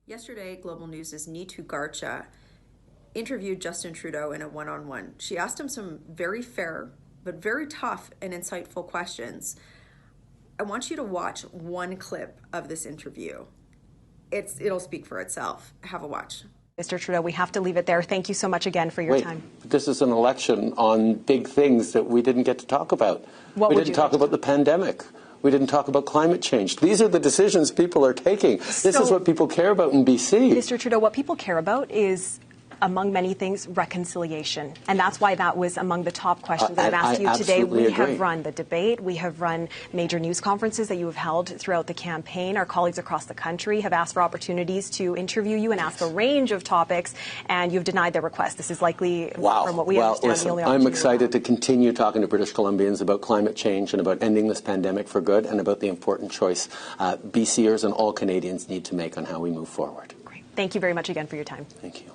Yesterday, Global News' Neetu Garcha interviewed Justin Trudeau in a one-on-one. She asked him some very fair, but very tough and insightful questions. I want you to watch one clip of this interview. It'll speak for itself. Have a watch. Mr. Trudeau, we have to leave it there. Thank you so much again for your time. This is an election on big things that we didn't get to talk about. We didn't talk about the pandemic. We didn't talk about climate change. These are the decisions people are taking. This is what people care about in BC. Mr. Trudeau, what people care about is, among many things, reconciliation. And that's why that was among the top questions that I've asked you today. We have run the debate. We have run major news conferences that you have held throughout the campaign. Our colleagues across the country have asked for opportunities to interview you and ask a range of topics, and you've denied their request. This is likely, from what we understand, the only opportunity. I'm excited to continue talking to British Columbians about climate change and about ending this pandemic for good and about the important choice BCers and all Canadians need to make on how we move forward. Great. Thank you very much again for your time. Thank you.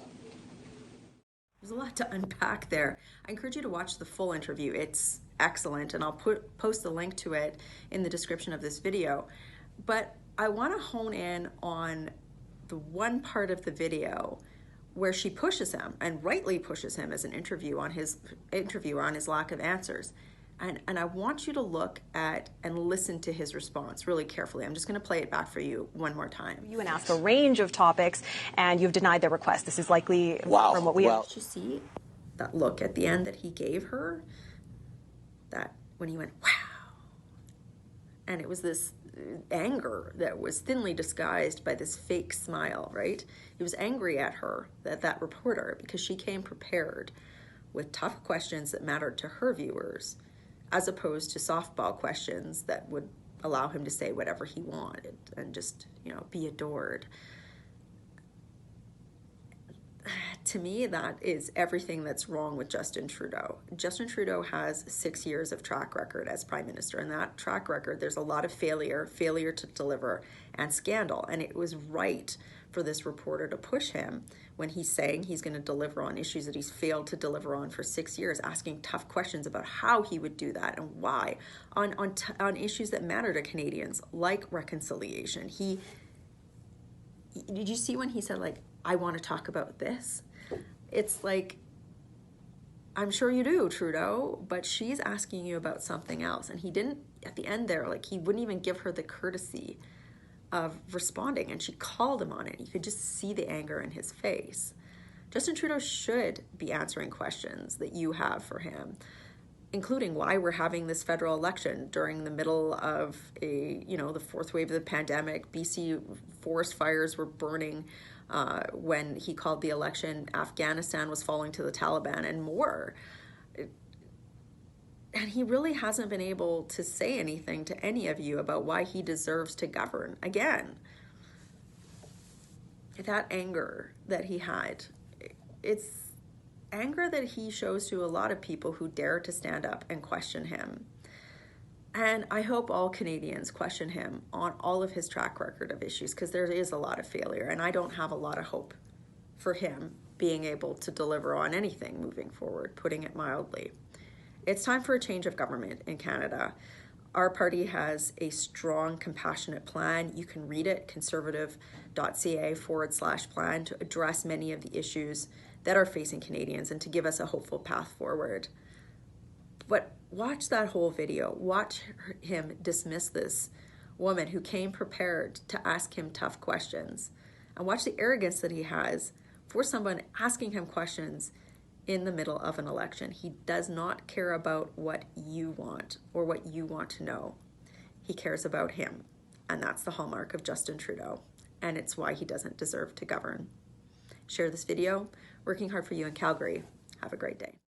There's a lot to unpack there. I encourage you to watch the full interview. It's excellent, and I'll post the link to it in the description of this video. But I want to hone in on the one part of the video where she pushes him, and rightly pushes him as an interviewer on his lack of answers. And I want you to look at and listen to his response really carefully. I'm just going to play it back for you one more time. You and ask a range of topics, and you've denied their request. This is likely from what we have. Did you see that look at the end that he gave her? That when he went, wow. And it was this anger that was thinly disguised by this fake smile, right? He was angry at her, that reporter, because she came prepared with tough questions that mattered to her viewers, as opposed to softball questions that would allow him to say whatever he wanted and just, be adored. To me, that is everything that's wrong with Justin Trudeau. Justin Trudeau has 6 years of track record as Prime Minister, and that track record, there's a lot of failure to deliver, and scandal. And it was right for this reporter to push him when he's saying he's going to deliver on issues that he's failed to deliver on for 6 years, asking tough questions about how he would do that and why, on issues that matter to Canadians, like reconciliation. Did you see when he said, I want to talk about this? It's like, I'm sure you do, Trudeau, but she's asking you about something else. And he didn't, at the end there, he wouldn't even give her the courtesy of responding, and she called him on it. You could just see the anger in his face. Justin Trudeau should be answering questions that you have for him, including why we're having this federal election during the middle of the fourth wave of the pandemic. BC forest fires were burning when he called the election. Afghanistan was falling to the Taliban, and more. And he really hasn't been able to say anything to any of you about why he deserves to govern again. That anger that he had, it's anger that he shows to a lot of people who dare to stand up and question him. And I hope all Canadians question him on all of his track record of issues, because there is a lot of failure, and I don't have a lot of hope for him being able to deliver on anything moving forward, putting it mildly. It's time for a change of government in Canada. Our party has a strong, compassionate plan. You can read it, conservative.ca/plan, to address many of the issues that are facing Canadians and to give us a hopeful path forward. But watch that whole video. Watch him dismiss this woman who came prepared to ask him tough questions. And watch the arrogance that he has for someone asking him questions in the middle of an election. He does not care about what you want or what you want to know. He cares about him. And that's the hallmark of Justin Trudeau. And it's why he doesn't deserve to govern. Share this video. Working hard for you in Calgary. Have a great day.